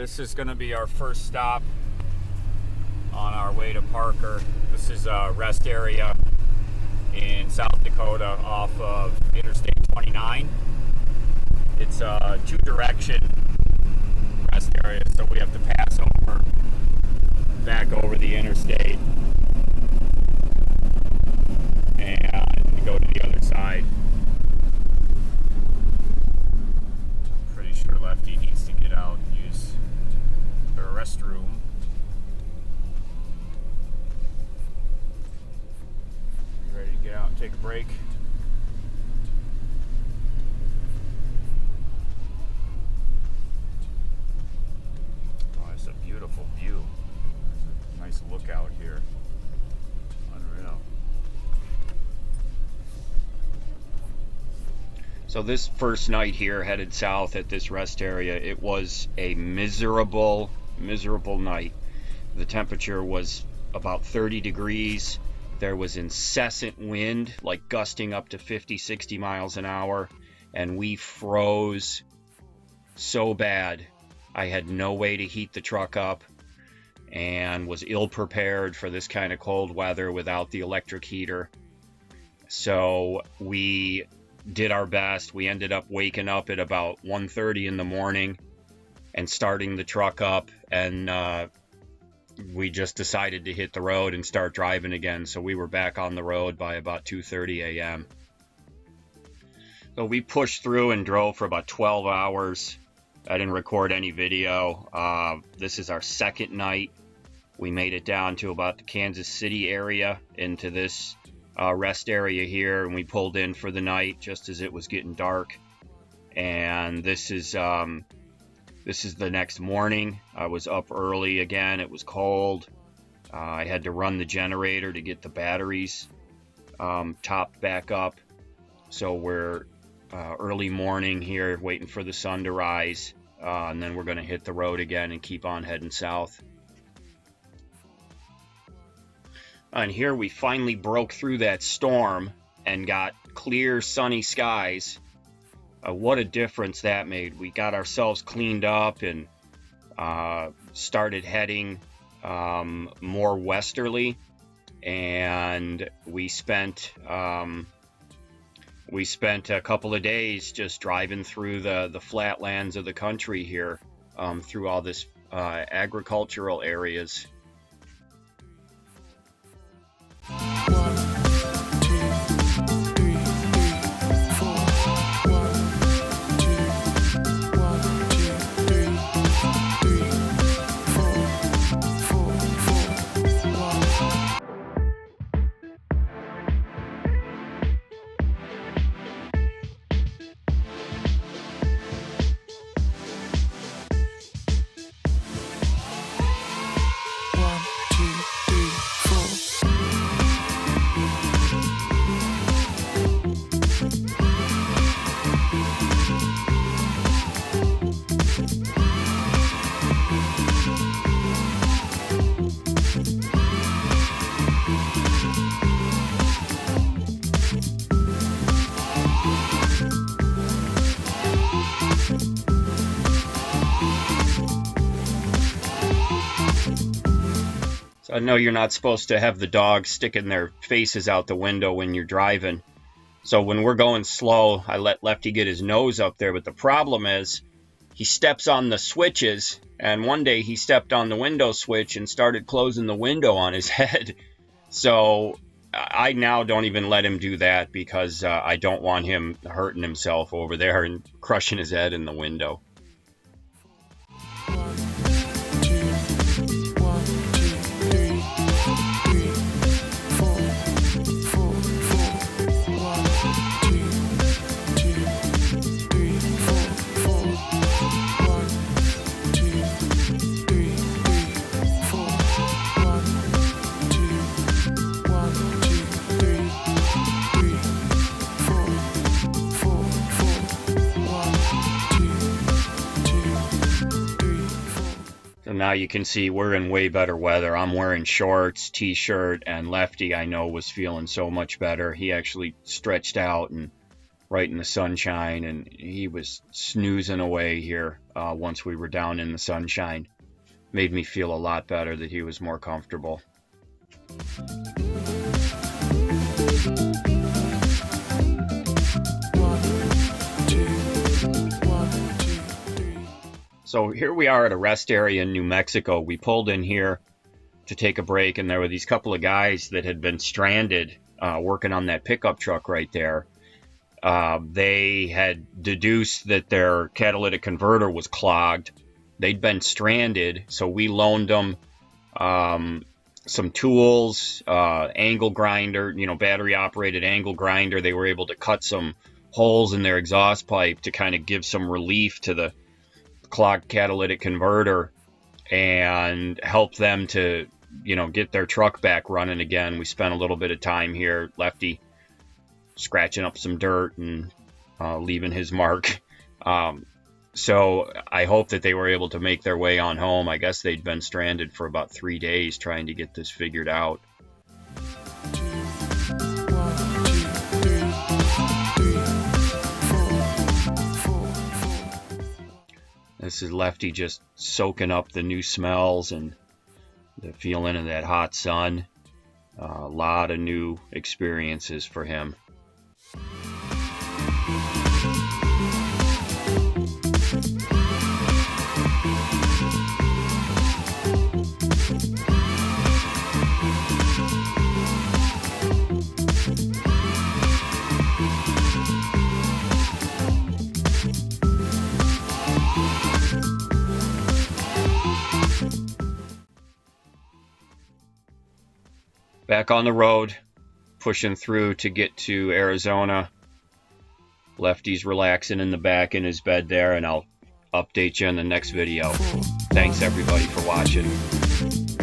This is going to be our first stop on our way to Parker. This is a rest area in South Dakota off of Interstate 29. It's a two-direction rest area, so we have to pass over, back over the interstate, and go to the other side. I'm pretty sure Lefty needs to get out and use the restroom. You ready to get out and take a break? Oh, it's a beautiful view. It's a nice lookout here. Unreal. So this first night here, headed south at this rest area, it was a miserable night. The temperature was about 30 degrees. There was incessant wind, like gusting up to 50, 60 miles an hour, and we froze so bad. I had no way to heat the truck up and was ill prepared for this kind of cold weather without the electric heater. So we did our best. We ended up waking up at about 1:30 in the morning and starting the truck up, and we just decided to hit the road and start driving again. So we were back on the road by about 2:30 a.m. So we pushed through and drove for about 12 hours. I didn't record any video. This is our second night. We made it down to about the Kansas City area into this rest area here, and we pulled in for the night just as it was getting dark. And this is the next morning. I was up early again. It was cold. I had to run the generator to get the batteries topped back up. So we're early morning here, waiting for the sun to rise, and then we're going to hit the road again and keep on heading south. And here we finally broke through that storm and got clear, sunny skies. What a difference that made. We got ourselves cleaned up and started heading more westerly, and we spent a couple of days just driving through the flatlands of the country here, through all this agricultural areas. I know you're not supposed to have the dogs sticking their faces out the window when you're driving. So when we're going slow, I let Lefty get his nose up there. But the problem is he steps on the switches. And one day he stepped on the window switch and started closing the window on his head. So I now don't even let him do that because I don't want him hurting himself over there and crushing his head in the window. Now you can see we're in way better weather. I'm wearing shorts, t-shirt, and Lefty, I know, was feeling so much better. He actually stretched out and right in the sunshine, and he was snoozing away here once we were down in the sunshine. Made me feel a lot better that he was more comfortable. So here we are at a rest area in New Mexico. We pulled in here to take a break, and there were these couple of guys that had been stranded working on that pickup truck right there. They had deduced that their catalytic converter was clogged. They'd been stranded, so we loaned them some tools, angle grinder, battery operated angle grinder. They were able to cut some holes in their exhaust pipe to kind of give some relief to the clogged catalytic converter and help them to get their truck back running again. We spent a little bit of time here, Lefty scratching up some dirt and leaving his mark. So I hope that they were able to make their way on home. I guess they'd been stranded for about 3 days trying to get this figured out. This is Lefty just soaking up the new smells and the feeling of that hot sun. A lot of new experiences for him. Back on the road, pushing through to get to Arizona. Lefty's relaxing in the back in his bed there, and I'll update you in the next video. Thanks everybody for watching.